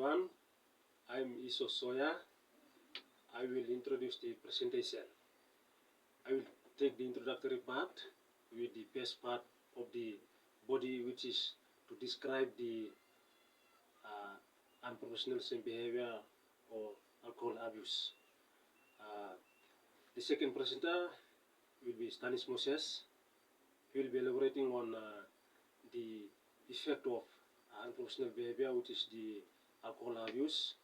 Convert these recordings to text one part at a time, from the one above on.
everyone. I'm Iso Soya. I will introduce the presentation. I will take the introductory part with the best part of the body, which is to describe the unprofessional behavior or alcohol abuse. The second presenter will be Stanis Moses. He will be elaborating on the effect of unprofessional behavior, which is the alcohol abuse.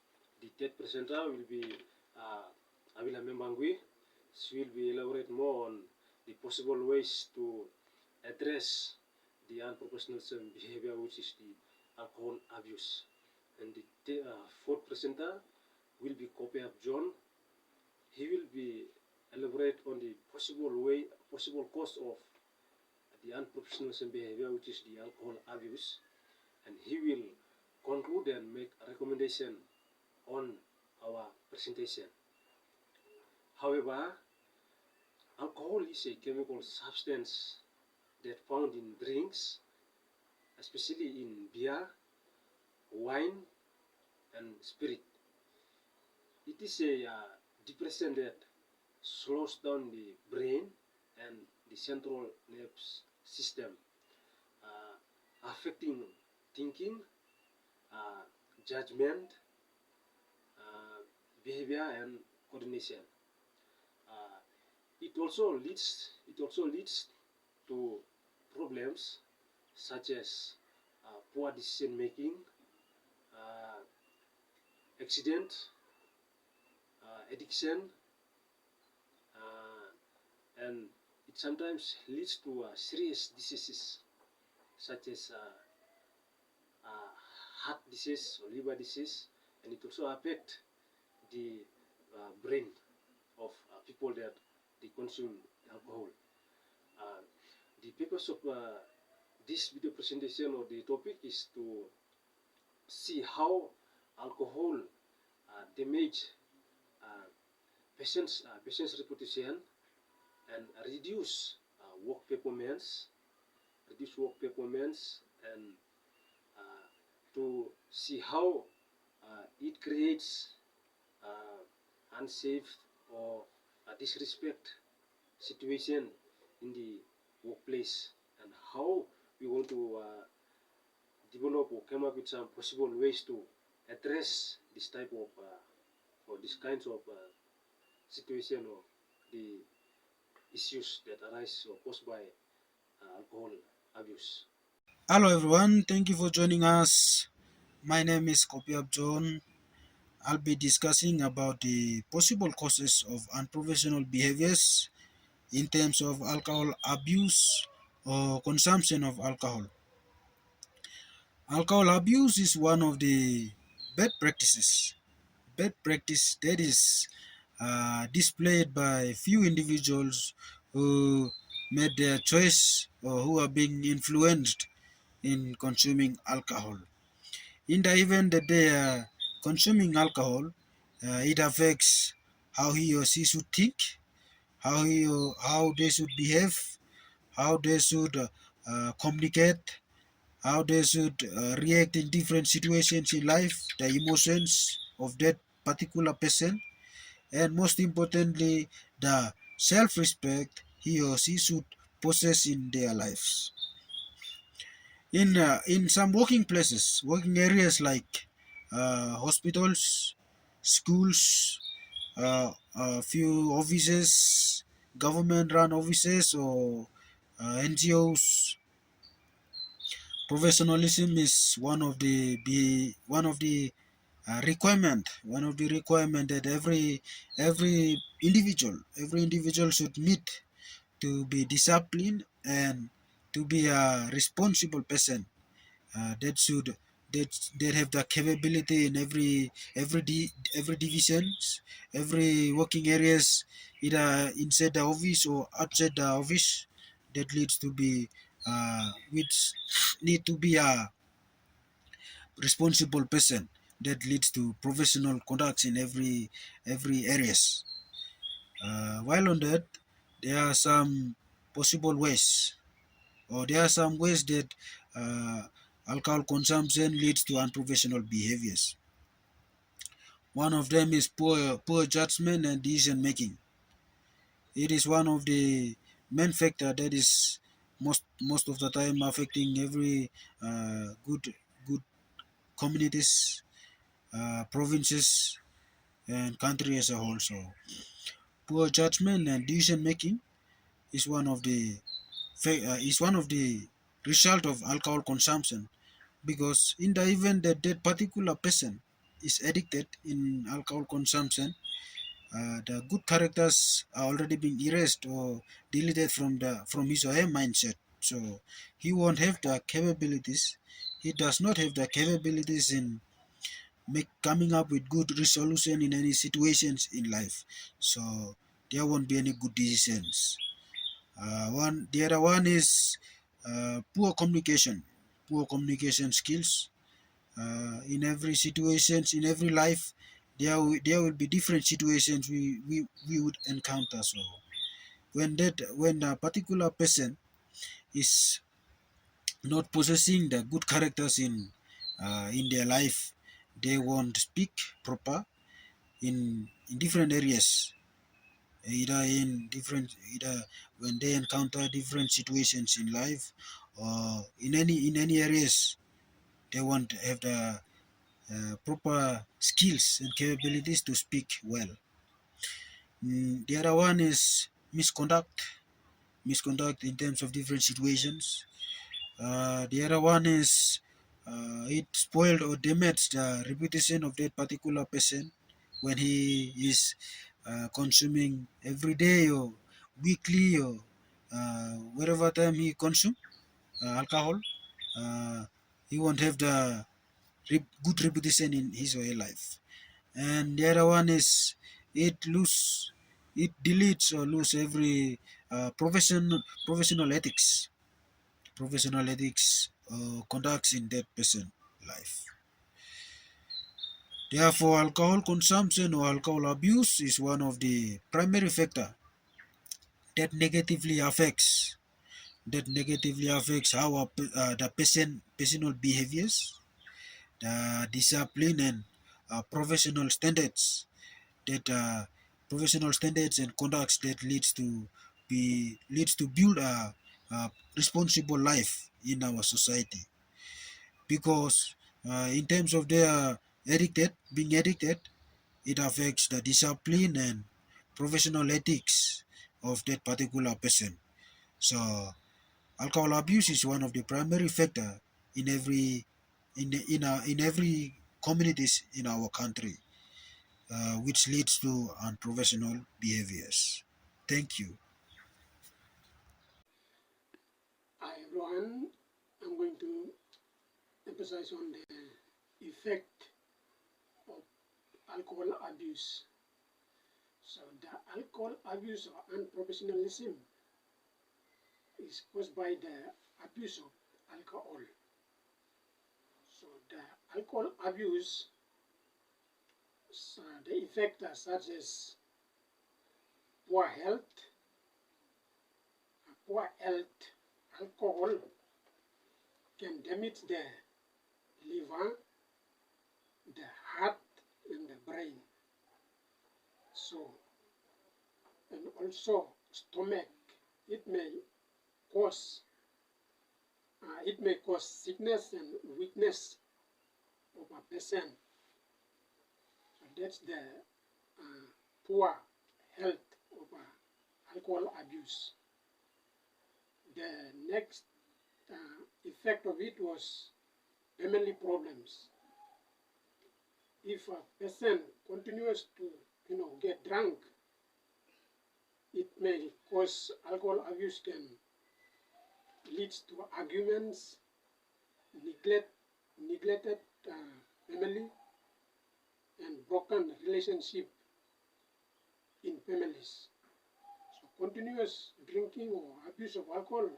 The third presenter will be Avila Membangui. She will be elaborate more on the possible ways to address the unprofessional behavior, which is the alcohol abuse. And the fourth presenter will be Kopiab John. He will be elaborate on the possible cause of the unprofessional behavior, which is the alcohol abuse, and he will conclude and make a recommendation on our presentation. However, alcohol is a chemical substance that found in drinks, especially in beer, wine, and spirit. It is a depressant that slows down the brain and the central nervous system, affecting thinking, judgment, behavior, and coordination. It also leads to problems such as poor decision making, accident, addiction, and it sometimes leads to serious diseases such as heart disease or liver disease, and it also affects the brain of people that they consume alcohol. The purpose of this video presentation or the topic is to see how alcohol damage patients' reputation and reduce work performance, and to see how it creates unsafe or disrespect situation in the workplace, and how we want to develop or come up with some possible ways to address this type of or these kinds of situation or the issues that arise or caused by alcohol abuse. Hello everyone, thank you for joining us. My name is Kopiab John. I'll be discussing about the possible causes of unprofessional behaviors in terms of alcohol abuse or consumption of alcohol. Alcohol abuse is one of the bad practices. Bad practice that is displayed by few individuals who made their choice or who are being influenced in consuming alcohol. In the event that they are consuming alcohol, it affects how he or she should think, how they should behave, how they should communicate, how they should react in different situations in life, the emotions of that particular person, and most importantly, the self-respect he or she should possess in their lives. In some working areas like hospitals, schools, a few offices, government-run offices, or NGOs, professionalism is one of the requirement that every individual should meet to be disciplined and to be a responsible person that should that have the capability in every divisions, every working areas, either inside the office or outside the office, that leads to be which need to be a responsible person, that leads to professional conducts in every areas. While on that, there are some possible ways, or there are some ways that alcohol consumption leads to unprofessional behaviors. One of them is poor judgment and decision making. It is one of the main factor that is most of the time affecting every good communities, provinces, and country as a whole. So poor judgment and decision making is one of the result of alcohol consumption, because in the event that that particular person is addicted in alcohol consumption, the good characters are already being erased or deleted from his or her mindset. So he won't have the capabilities. He does not have the capabilities in coming up with good resolution in any situations in life. So there won't be any good decisions. The other one is poor communication skills. In every situations, in every life, there will be different situations we would encounter. So when a particular person is not possessing the good characters in their life, they won't speak proper in different areas, either when they encounter different situations in life, or in any areas, they won't have the proper skills and capabilities to speak well. The other one is misconduct in terms of different situations. The other one is it spoiled or damaged the reputation of that particular person when he is consuming every day or weekly, or wherever time he consume alcohol. Uh, he won't have the good reputation in his or her life. And the other one is it deletes or lose every professional ethics, conducts in that person life. Therefore, alcohol consumption or alcohol abuse is one of the primary factor that negatively affects how the personal behaviors, the discipline, and professional standards that professional standards and conducts that leads to build a responsible life in our society. Because in terms of their being addicted, it affects the discipline and professional ethics of that particular person. So alcohol abuse is one of the primary factor in every communities in our country, which leads to unprofessional behaviors. Thank you. Hi everyone, I'm going to emphasize on the effect of alcohol abuse. So the alcohol abuse or unprofessionalism is caused by the abuse of alcohol. So the alcohol abuse, the effects are such as poor health. Poor health, alcohol can damage the liver, the heart, and the brain. So, and also stomach, it may cause sickness and weakness of a person. So that's the poor health of alcohol abuse. The next effect of it was family problems. If a person continues to get drunk, it may cause alcohol abuse can lead to arguments, neglected family, and broken relationship in families. So continuous drinking or abuse of alcohol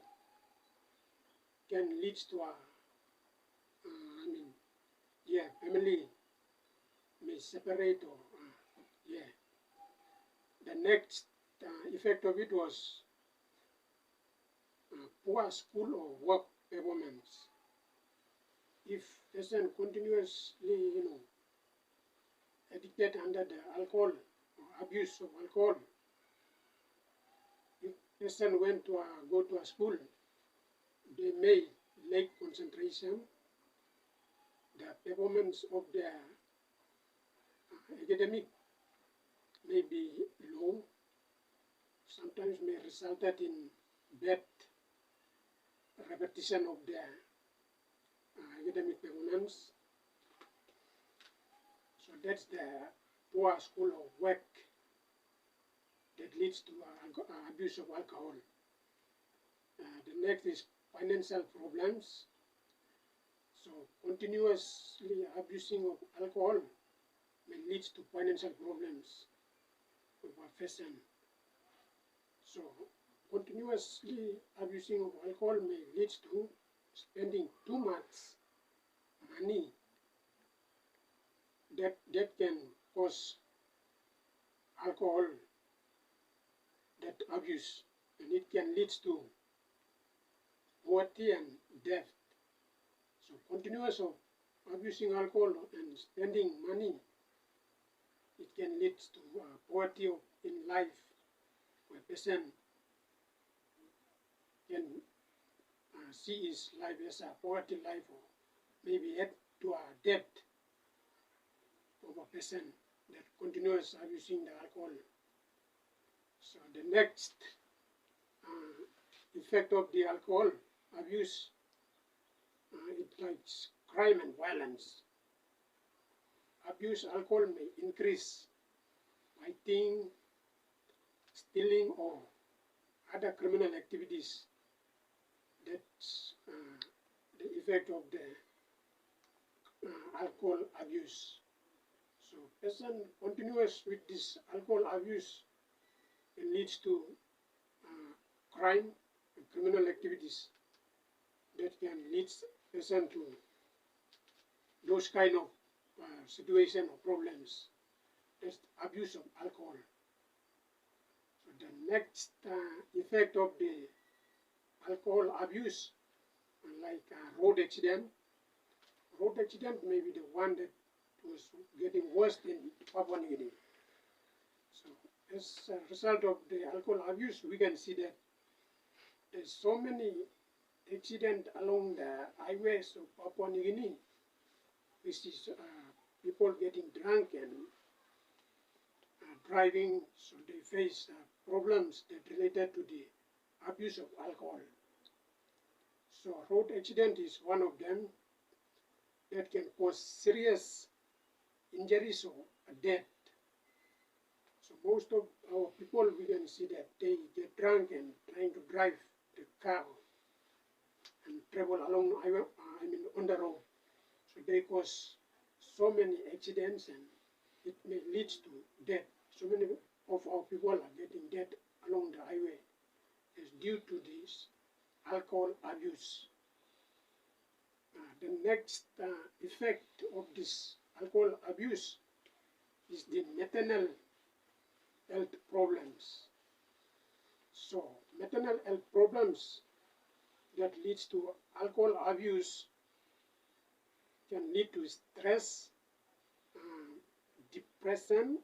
can lead to family may separate or The next effect of it was poor school or work performance. If person continuously, affected under the alcohol or abuse of alcohol. If person went to go to a school, they may lack concentration, the performance of their academic may be low, sometimes may result in bad repetition of their academic performance. So that's the poor school of work that leads to abuse of alcohol. The next is financial problems. So continuously abusing of alcohol may lead to financial problems of a person. So continuously abusing of alcohol may lead to spending too much money that can cause alcohol that abuse, and it can lead to poverty and debt. So continuous of abusing alcohol and spending money, it can lead to poverty in life, where a person can see his life as a poverty life, or maybe head to a debt of a person that continues abusing the alcohol. So the next effect of the alcohol abuse, it likes crime and violence. Abuse alcohol may increase fighting, stealing, or other criminal activities. That's the effect of the alcohol abuse. So person continues with this alcohol abuse and leads to crime and criminal activities that can lead person to those kind of situation or problems. That's abuse of alcohol. So the next effect of the alcohol abuse, like road accident. Road accident may be the one that was getting worse in Papua New Guinea. So as a result of the alcohol abuse, we can see that there's so many accidents along the highways of Papua New Guinea, which is people getting drunk and driving, so they face problems that related to the abuse of alcohol. So road accident is one of them that can cause serious injuries or death. So most of our people, we can see that they get drunk and trying to drive the car and travel along on the road. So they cause so many accidents and it may lead to death. So many of our people are getting dead along the highway. Is due to this alcohol abuse. The next effect of this alcohol abuse is the maternal health problems. So maternal health problems that leads to alcohol abuse can lead to stress, depression,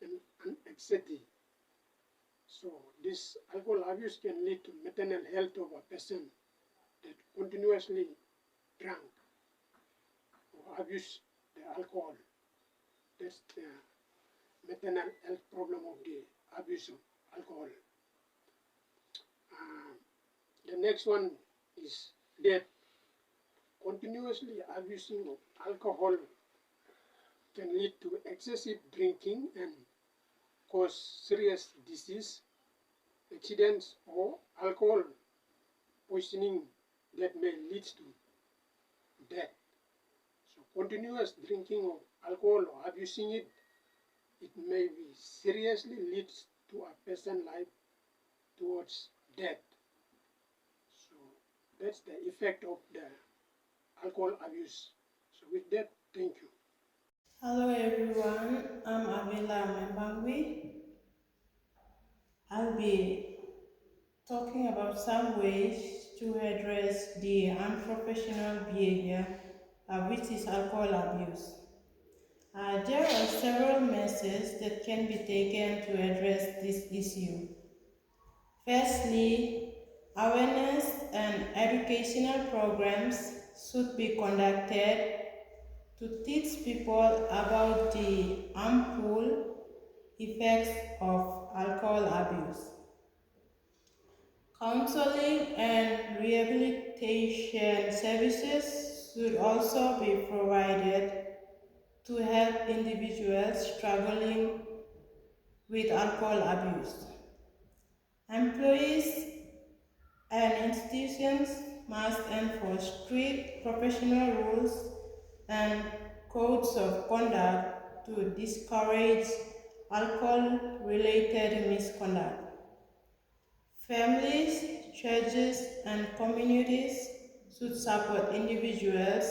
and anxiety. So this alcohol abuse can lead to maternal health of a person that continuously drunk or abuse the alcohol. That's the maternal health problem of the abuse of alcohol. The next one is death. Continuously abusing of alcohol can lead to excessive drinking and cause serious disease, accidents, or alcohol poisoning that may lead to death. So continuous drinking of alcohol or abusing it, it may be seriously leads to a person's life towards death. So that's the effect of the alcohol abuse. So with that, thank you. Hello everyone, I'm Avila Membangwi. I'll be talking about some ways to address the unprofessional behavior, which is alcohol abuse. There are practices that can be taken to address this issue. Firstly, awareness and educational programs should be conducted to teach people about the harmful effects of alcohol abuse. Counseling and rehabilitation services should also be provided to help individuals struggling with alcohol abuse. Employees and institutions must enforce strict professional rules and codes of conduct to discourage alcohol-related misconduct. Families, churches, and communities should support individuals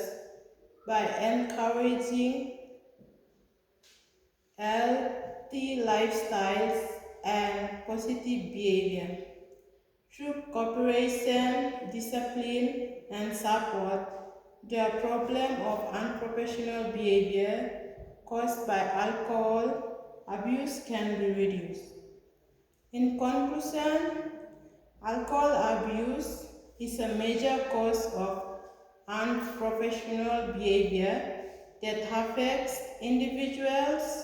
by encouraging healthy lifestyles and positive behavior. Through cooperation, discipline, and support, the problem of unprofessional behavior caused by alcohol abuse can be reduced. In conclusion, alcohol abuse is a major cause of unprofessional behavior that affects individuals,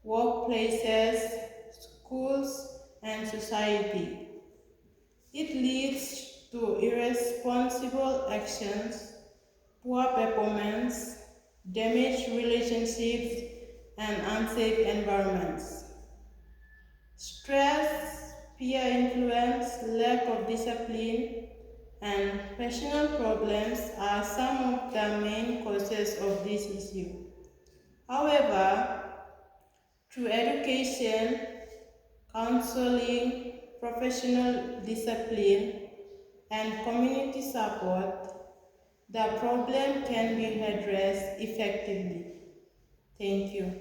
workplaces, schools, and society. It leads to irresponsible actions, poor performance, damaged relationships, and unsafe environments. Stress, peer influence, lack of discipline, and personal problems are some of the main causes of this issue. However, through education, counseling, professional discipline, and community support, the problem can be addressed effectively. Thank you.